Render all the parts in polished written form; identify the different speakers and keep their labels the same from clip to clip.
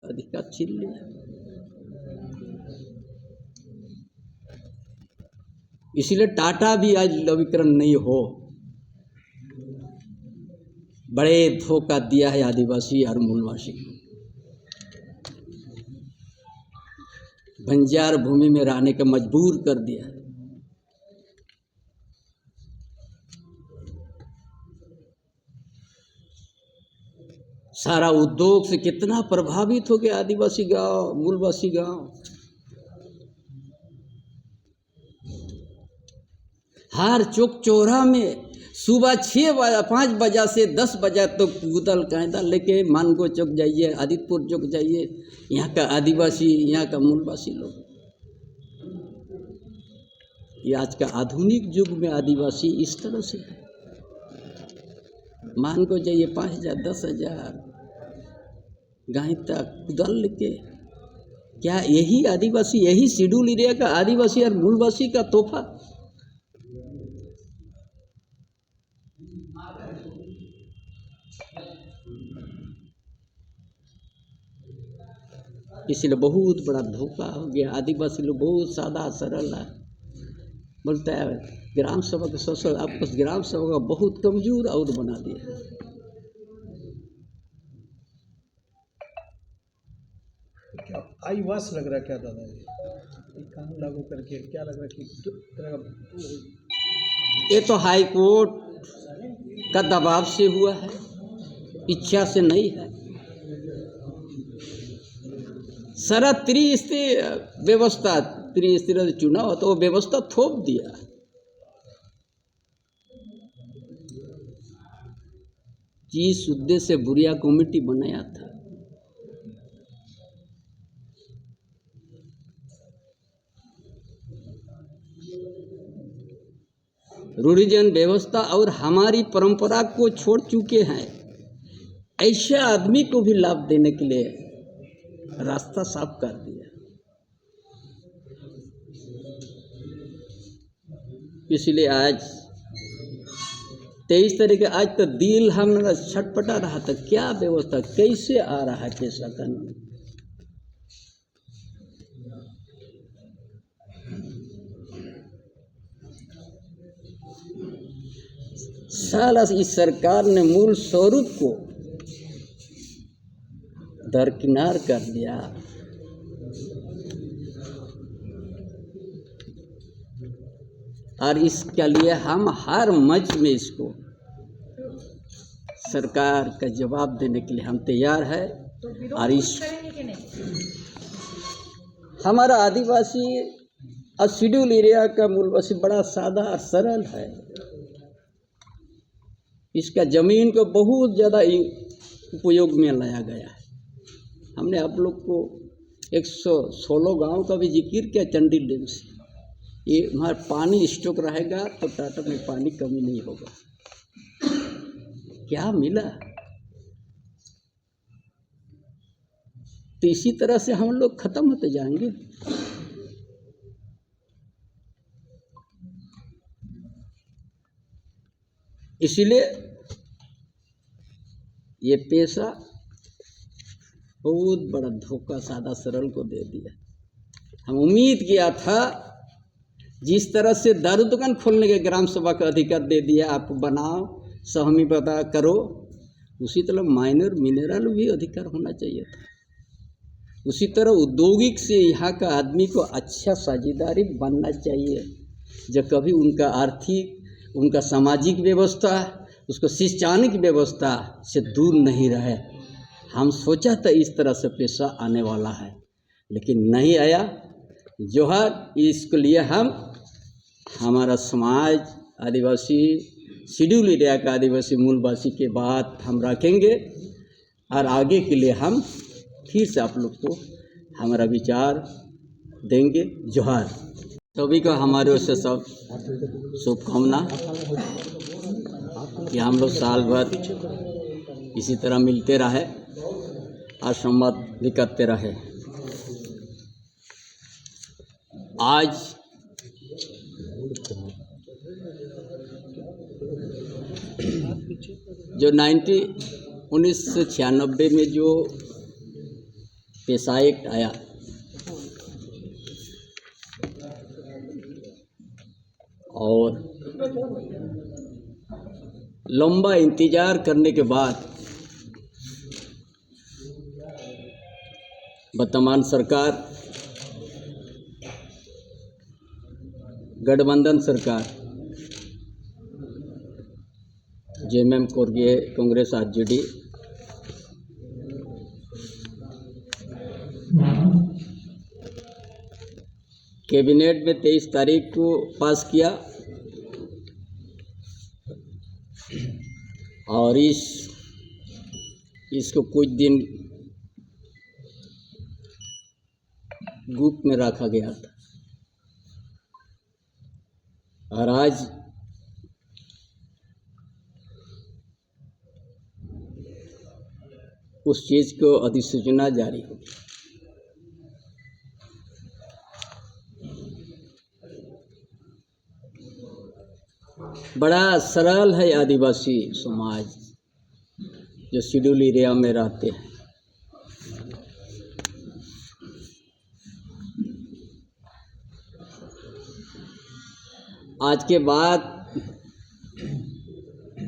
Speaker 1: अधिकार छीन लिया। इसलिए टाटा भी आज लवीकरण नहीं हो, बड़े धोखा दिया है आदिवासी और मूलवासी को। बंजार भूमि में रहने का मजबूर कर दिया। सारा उद्योग से कितना प्रभावित हो गया आदिवासी गांव, मूलवासी गांव। हर चौक चौराहा में सुबह 5 बजे से 10 बजे तक कूदल कायदा लेके मानगो चौक जाइए, आदित्यपुर चौक जाइए, यहाँ का आदिवासी, यहाँ का मूलवासी लोग। ये आज का आधुनिक युग में आदिवासी इस तरह से है। मानगो जाइए 5,000 10,000 गाय तक कूदल लेके। क्या यही आदिवासी, यही शेड्यूल एरिया का आदिवासी और मूलवासी का तोहफा? इसलिए बहुत बड़ा धोखा हो गया। आदिवासी लोग बहुत सादा सरल है, बोलता है ग्राम सभा के सोशल, आपको ग्राम सभा का बहुत कमजोर और बना दिया।
Speaker 2: क्या आईवास लग रहा है क्या दादा, ये कानून लागू करके क्या लग रहा है कि
Speaker 1: ये तो हाई कोर्ट का दबाव से हुआ है, इच्छा से नहीं है। सारा त्रिस्तरीय व्यवस्था, त्रिस्तरीय चुनाव तो वो व्यवस्था थोप दिया। जिस उद्देश्य से बुरिया कमेटी बनाया था, रूढ़िजन व्यवस्था और हमारी परंपरा को छोड़ चुके हैं, ऐसे आदमी को भी लाभ देने के लिए रास्ता साफ कर दिया। इसलिए आज 23 तारीख, आज तो दिल हम छटपटा रहा था, क्या व्यवस्था, कैसे आ रहा है कैसा कानून। साला इस सरकार ने मूल स्वरूप को दरकिनार कर दिया। और इसके लिए हम हर मंच में इसको सरकार का जवाब देने के लिए हम तैयार है। और इस हमारा आदिवासी और शेड्यूल एरिया का मूलवासी बड़ा सादा और सरल है। इसका जमीन को बहुत ज़्यादा उपयोग में लाया गया है। हमने आप लोग को 116 गांव का भी जिक्र किया चंडी डैम से। ये हमारा पानी स्टॉक रहेगा तो टाटा में पानी कमी नहीं होगा। क्या मिला? तो इसी तरह से हम लोग खत्म होते जाएंगे। इसीलिए ये पेशा बहुत बड़ा धोखा सादा सरल को दे दिया। हम उम्मीद किया था जिस तरह से दारू दुकान खोलने के ग्राम सभा का अधिकार दे दिया, आप बनाओ सहमी पता करो, उसी तरह माइनर मिनरल भी अधिकार होना चाहिए था। उसी तरह औद्योगिक से यहाँ का आदमी को अच्छा साझेदारी बनना चाहिए, जो कभी उनका आर्थिक, उनका सामाजिक व्यवस्था, उसको शैक्षणिक व्यवस्था से दूर नहीं रहे। हम सोचा था इस तरह से पेशा आने वाला है, लेकिन नहीं आया। जो है इसके लिए हम हमारा समाज आदिवासी शेड्यूल एरिया का आदिवासी मूलवासी के बात हम रखेंगे और आगे के लिए हम फिर से आप लोग को हमारा विचार देंगे। जोहार सभी को हमारे ओर से सब शुभकामना कि हम लोग साल भर इसी तरह मिलते रहे और संवाद भी करते रहे। आज जो 1996 में जो पेशा एक्ट आया और लंबा इंतजार करने के बाद वर्तमान सरकार, गठबंधन सरकार, जेएमएम कांग्रेस आरजेडी कैबिनेट में 23 तारीख को पास किया और इसको कुछ दिन गुप्त में रखा गया था और आज उस चीज को अधिसूचना जारी होगी। बड़ा सरल है आदिवासी समाज जो शेड्यूल एरिया में रहते हैं। आज के बाद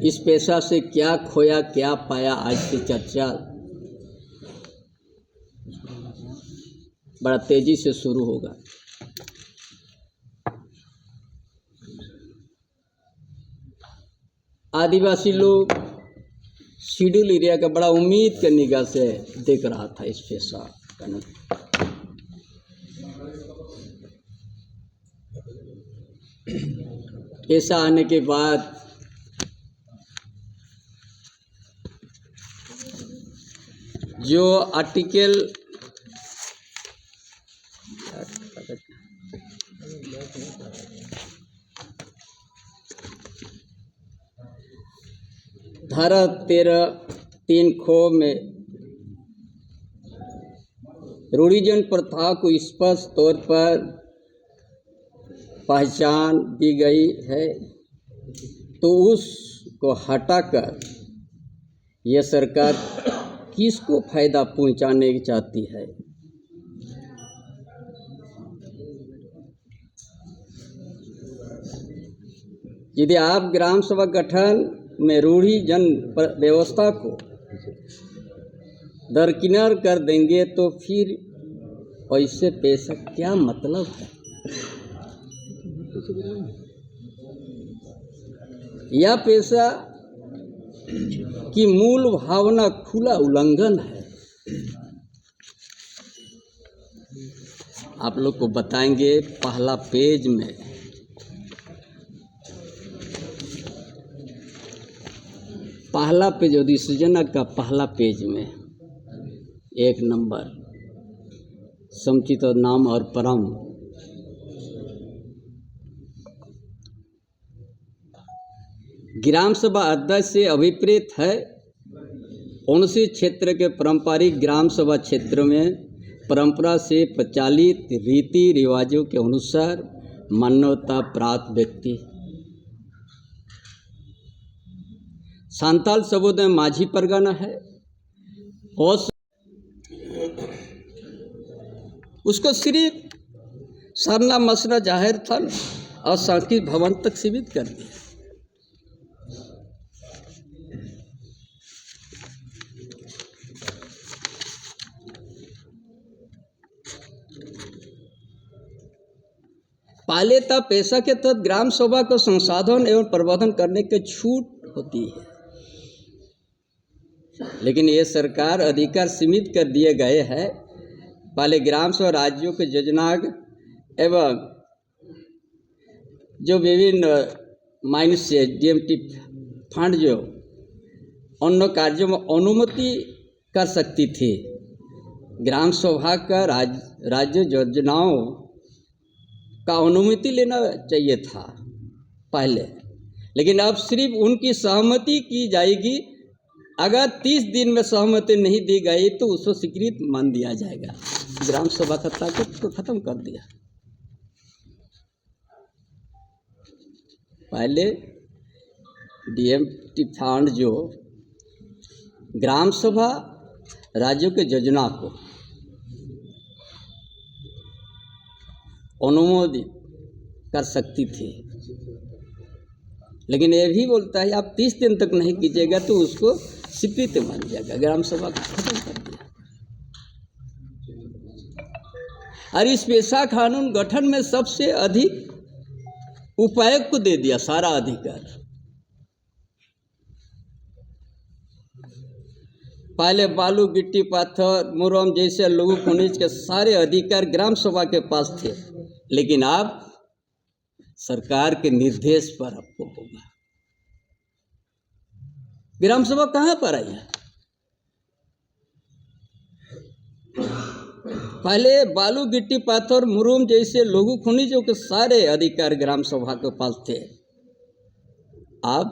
Speaker 1: इस पेशा से क्या खोया क्या पाया, आज की चर्चा बड़ा तेजी से शुरू होगा। आदिवासी लोग शेड्यूल एरिया का बड़ा उम्मीद के निगाह से देख रहा था इस पेशा का। ऐसा आने के बाद जो आर्टिकल धारा 13(3) ख में रूढ़िजन प्रथा को स्पष्ट तौर पर पहचान दी गई है, तो उसको हटाकर यह सरकार किसको फायदा पहुंचाने चाहती है? यदि आप ग्राम सभा गठन में रूढ़िजन व्यवस्था को दरकिनार कर देंगे तो फिर ऐसे पेशा क्या मतलब है? यह पेशा की मूल भावना खुला उल्लंघन है। आप लोग को बताएंगे पहला पेज में अधिसूचना का पहला पेज में 1 नंबर समुचित नाम और परम ग्राम सभा अध्यक्ष से अभिप्रेत है उनसे क्षेत्र के पारंपरिक ग्राम सभा क्षेत्र में परंपरा से प्रचलित रीति रिवाजों के अनुसार मान्यता प्राप्त व्यक्ति। सांताल समुदाय माझी परगना है और उसको सिर्फ सरना मसना जाहिर थल और सांस्कृतिक भवन तक सीमित कर दिया। पहले तब पेशा के तहत ग्राम सभा को संसाधन एवं प्रबंधन करने की छूट होती है, लेकिन ये सरकार अधिकार सीमित कर दिए गए हैं। पहले ग्राम सभा राज्यों के योजनाग एवं जो विभिन्न माइनस से डीएमटी फंड जो अन्य कार्यों में अनुमति कर सकती थी। ग्राम सभा का राज्य योजनाओं का अनुमति लेना चाहिए था पहले, लेकिन अब सिर्फ उनकी सहमति की जाएगी। अगर 30 दिन में सहमति नहीं दी गई तो उसको स्वीकृत मान दिया जाएगा। ग्राम सभा का ताकत को खत्म कर दिया। पहले डीएमटी फंड जो ग्राम सभा राज्यों के योजना को अनुमोदित कर सकती थी, लेकिन ये भी बोलता है आप 30 दिन तक नहीं कीजिएगा तो उसको स्वीकृत मान जाएगा। ग्राम सभा को खत्म कर दिया। और इस पेशा कानून गठन में सबसे अधिक उपायुक्त को दे दिया सारा अधिकार। पहले बालू गिट्टी पाथर मुरम जैसे लोगों खनिज के सारे अधिकार ग्राम सभा के पास थे, लेकिन अब सरकार के निर्देश पर आपको होगा। ग्राम सभा कहाँ पर आई है? पहले बालू गिट्टी पाथर मुरुम जैसे लघु खनिजों के सारे अधिकार ग्राम सभा के पास थे। अब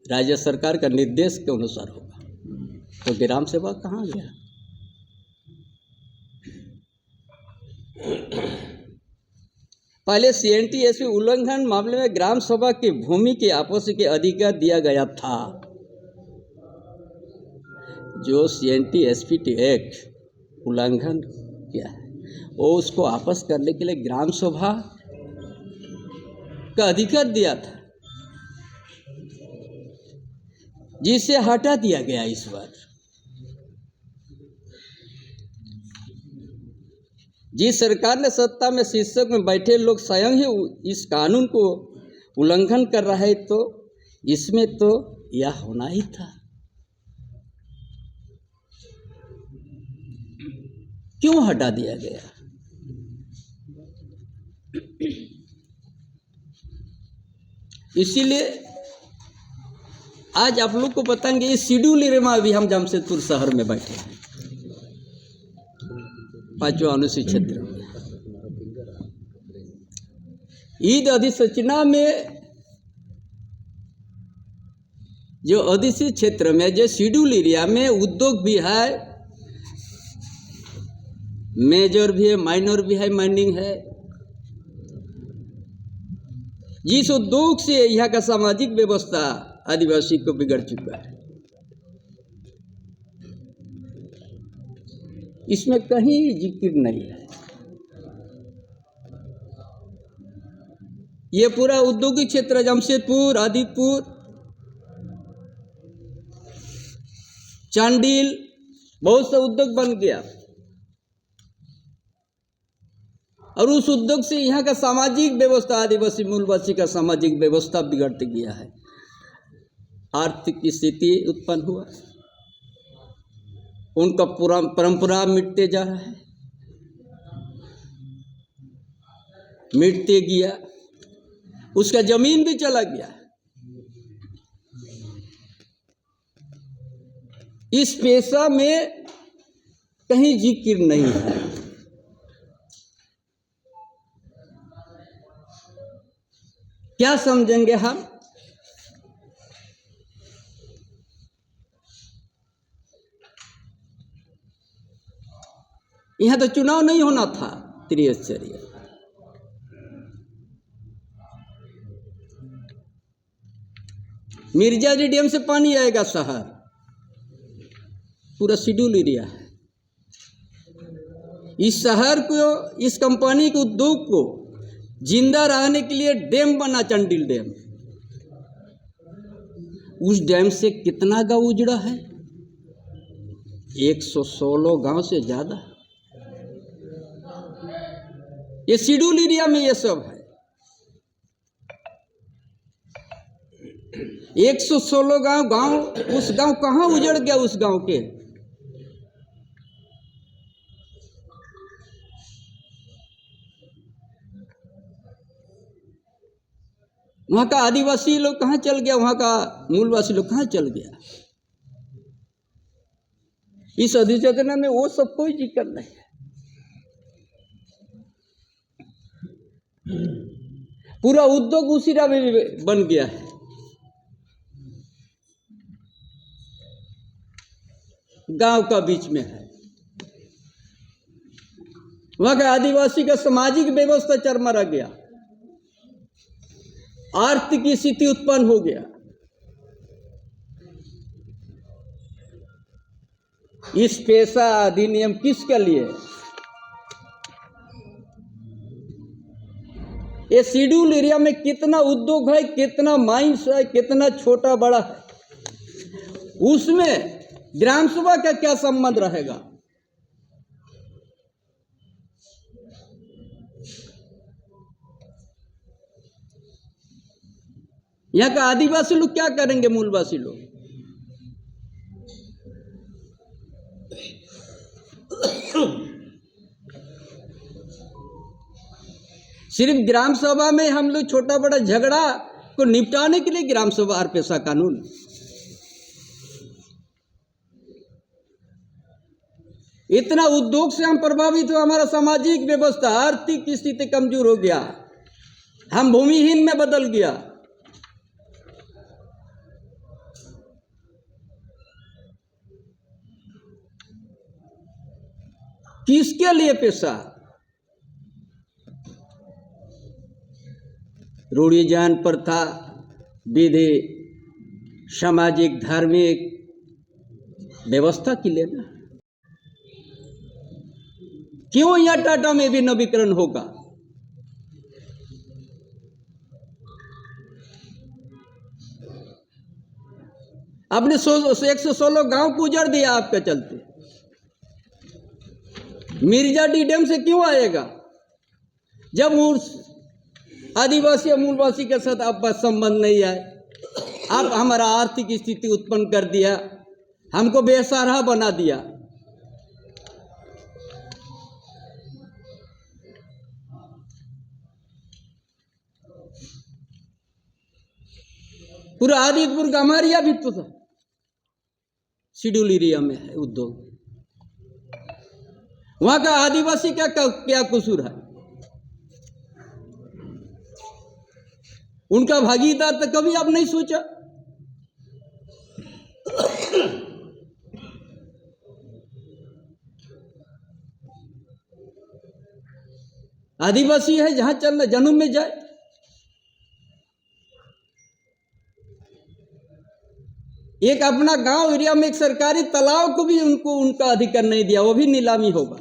Speaker 1: राज्य सरकार का निर्देश के अनुसार होगा, तो ग्राम सभा कहाँ गया? पहले CNTSP उल्लंघन मामले में ग्राम सभा की भूमि के आपस के अधिकार दिया गया था। जो CNTSP एक्ट उल्लंघन किया है वो उसको आपस करने के लिए ग्राम सभा का अधिकार दिया था, जिसे हटा दिया गया इस बार। जिस सरकार ने सत्ता में शीर्षक में बैठे लोग स्वयं ही इस कानून को उल्लंघन कर रहा है, तो इसमें तो यह होना ही था। क्यों हटा दिया गया? इसीलिए आज आप लोग को बताएंगे इस शेड्यूल एरिया में अभी हम जमशेदपुर शहर में बैठे हैं, 5वां अनुसूचित क्षेत्र में। ईद अधिसूचना में जो अधिसूचित क्षेत्र में जो शेड्यूल एरिया में उद्योग भी है, मेजर भी है, माइनर भी है, माइनिंग है। जिस उद्योग से यहाँ का सामाजिक व्यवस्था आदिवासी को बिगड़ चुका है, इसमें कहीं जिक्र नहीं है। ये पूरा औद्योगिक क्षेत्र जमशेदपुर, आदितपुर, चांडिल बहुत सा उद्योग बन गया, और उस उद्योग से यहाँ का सामाजिक व्यवस्था, आदिवासी मूलवासी का सामाजिक व्यवस्था बिगड़ते गया है। आर्थिक स्थिति उत्पन्न हुआ, उनका पूरा परंपरा मिटते जा रहा है, मिटते गया, उसका जमीन भी चला गया। इस पेशा में कहीं जिक्र नहीं है। क्या समझेंगे हम? यहां तो चुनाव नहीं होना था त्रिस्तरीय। मिर्जाजी डैम से पानी आएगा शहर, पूरा शेड्यूल एरिया है। इस शहर को, इस कंपनी के उद्योग को जिंदा रहने के लिए डैम बना, चंडिल डैम। उस डैम से कितना गांव उजड़ा है? 116 गांव से ज्यादा। ये शेड्यूल एरिया में ये सब है। 116 गांव, उस गांव कहाँ उजड़ गया? उस गांव के वहां का आदिवासी लोग कहाँ चल गया? वहां का मूलवासी लोग कहाँ चल गया? इस अधिसूचना में वो सब कोई जिक्र नहीं है। पूरा उद्योग उसी में बन गया है। गांव का बीच में है, वहां का आदिवासी का सामाजिक व्यवस्था चरमरा गया, आर्थिक स्थिति उत्पन्न हो गया। इस पेशा अधिनियम किसके लिए? ये शेड्यूल एरिया में कितना उद्योग है, कितना माइंस है, कितना छोटा बड़ा है, उसमें ग्राम सभा का क्या संबंध रहेगा? यहाँ का आदिवासी लोग क्या करेंगे? मूलवासी लोग सिर्फ ग्राम सभा में हम लोग छोटा बड़ा झगड़ा को निपटाने के लिए ग्राम सभा और पेशा कानून, इतना उद्योग से हम प्रभावित हो, हमारा सामाजिक व्यवस्था आर्थिक स्थिति कमजोर हो गया, हम भूमिहीन में बदल गया। किसके लिए पेशा? रूढ़िजान प्रथा, विधि, सामाजिक धार्मिक व्यवस्था के लिए ना। क्यों यह टाटा में भी नवीकरण होगा? आपने 116 गांव को उजाड़ दिया आपके चलते। मिर्जाडी डैम से क्यों आएगा? जब उस आदिवासी और मूलवासी के साथ आपका संबंध नहीं है, आप हमारा आर्थिक स्थिति उत्पन्न कर दिया, हमको बेसहारा बना दिया। पूरा आदितपुर का हमारिया भी तो था, शेड्यूल एरिया में है उद्योग, वहां का आदिवासी क्या कसूर है? उनका भागीदार तो कभी आप नहीं सोचा? आदिवासी है, जहां चलना जन्म में जाए। एक अपना गांव एरिया में एक सरकारी तालाब को भी उनको उनका अधिकार नहीं दिया, वो भी नीलामी होगा,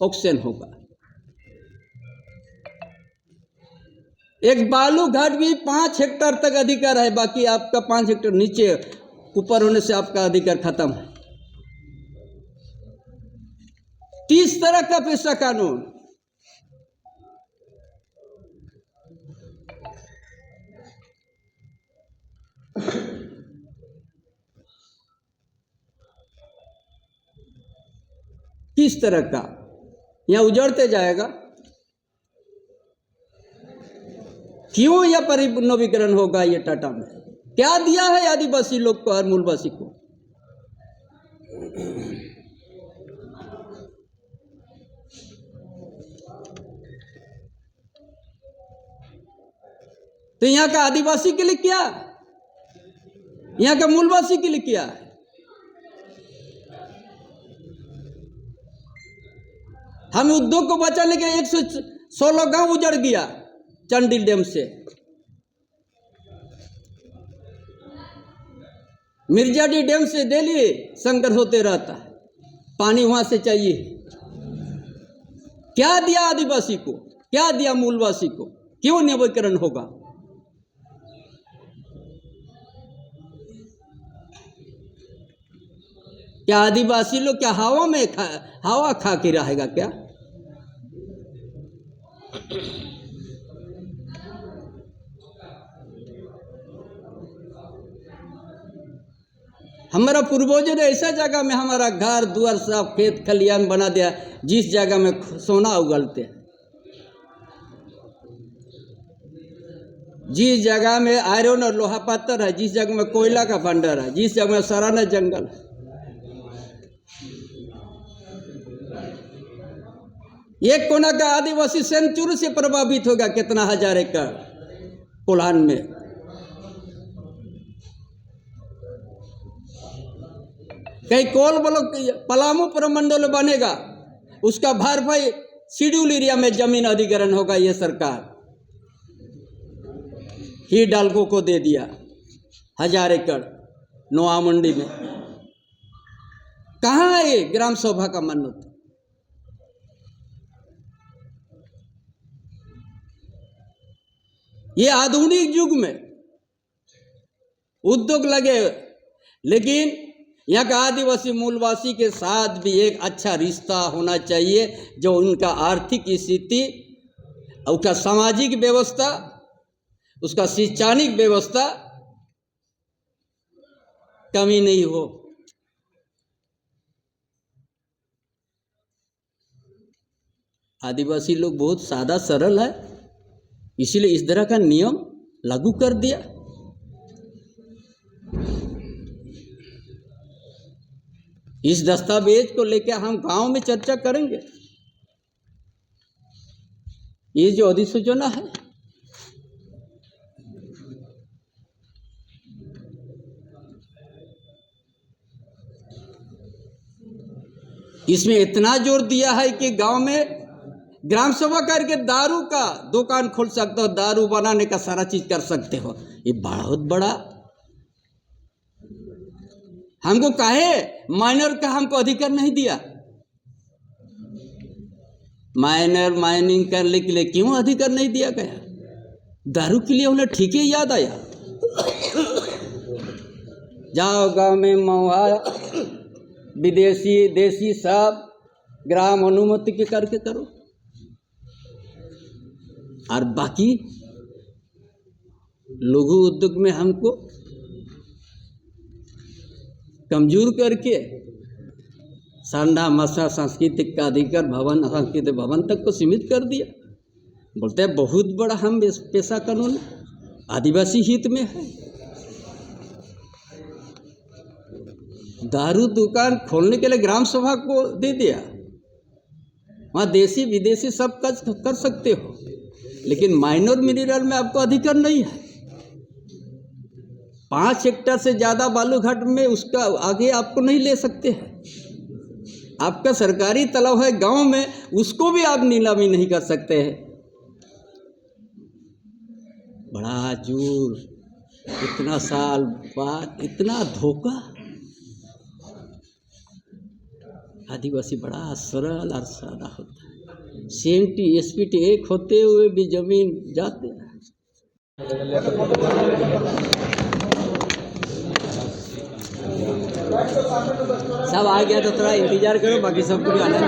Speaker 1: ऑक्शन होगा। एक बालू घाट भी 5 हेक्टेयर तक अधिकार है, बाकी आपका 5 हेक्टेयर नीचे ऊपर होने से आपका अधिकार खत्म है। 30 तरह का पेशा कानून, किस तरह का यह उजड़ते जाएगा? क्यों यह परिनवीकरण होगा? ये टाटा में क्या दिया है आदिवासी लोग को और मूलवासी को? तो यहाँ का आदिवासी के लिए क्या, यहाँ का मूलवासी के लिए क्या है? हम उद्योग को बचाने के 116 गांव उजड़ गया चंडील डैम से। मिर्जाडी डैम से डेली संघर्ष होते रहता है, पानी वहां से चाहिए। क्या दिया आदिवासी को, क्या दिया मूलवासी को? क्यों नवीकरण होगा? क्या आदिवासी लोग क्या हवा में हवा खा के रहेगा क्या? हमारा पूर्वजों ने ऐसा जगह में हमारा घर द्वार सब खेत खलियान बना दिया, जिस जगह में सोना उगलते हैं, जिस जगह में आयरन और लोहा पत्थर है, जिस जगह में कोयला का भंडार है, जिस जगह में सराहना जंगल है। एक कोना का आदिवासी सेंचुरी से प्रभावित होगा, कितना 1000 एकड़ कोल्हान में। कई कोल ब्लॉक पलामू प्रमंडल बनेगा, उसका भरपाई शेड्यूल एरिया में जमीन अधिग्रहण होगा। ये सरकार ही डालको को दे दिया 1000 एकड़ नोआ मंडी में। कहाँ है ये ग्राम सभा का मन्नत? ये आधुनिक युग में उद्योग लगे, लेकिन यहाँ का आदिवासी मूलवासी के साथ भी एक अच्छा रिश्ता होना चाहिए, जो उनका आर्थिक स्थिति, उसका सामाजिक व्यवस्था, उसका शैक्षणिक व्यवस्था कमी नहीं हो। आदिवासी लोग बहुत सादा सरल है, इसीलिए इस तरह का नियम लागू कर दिया। इस दस्तावेज को लेकर हम गांव में चर्चा करेंगे। ये जो अधिसूचना है, इसमें इतना जोर दिया है कि गांव में ग्राम सभा करके दारू का दुकान खोल सकते हो, दारू बनाने का सारा चीज कर सकते हो। ये बहुत बड़ा, हमको काहे माइनर का हमको अधिकार नहीं दिया? माइनर माइनिंग करने के लिए क्यों अधिकार नहीं दिया गया? दारू के लिए उन्हें ठीक ही याद आया। जाओ गांव में महुआ विदेशी देसी सब ग्राम अनुमति के करके करो, और बाकी लघु उद्योग में हमको कमजोर करके सांडा मसा सांस्कृतिक का अधिकार भवन, सांस्कृतिक भवन तक को सीमित कर दिया। बोलते हैं बहुत बड़ा हम पेशा कानून आदिवासी हित में है। दारू दुकान खोलने के लिए ग्राम सभा को दे दिया, वहाँ देसी विदेशी सब कर सकते हो, लेकिन माइनर मिनरल में आपको अधिकार नहीं है। 5 हेक्टेयर से ज़्यादा बालूघाट में उसका आगे आपको नहीं ले सकते हैं। आपका सरकारी तालाब है गांव में, उसको भी आप नीलामी नहीं कर सकते हैं। बड़ा जोर, इतना साल बाद इतना धोखा। आदिवासी बड़ा सरल और सादा होता है। CMT SPT एक होते हुए भी जमीन जाते हैं। सब आ गया तो थोड़ा इंतजार करो, बाकी सबको भी आना है।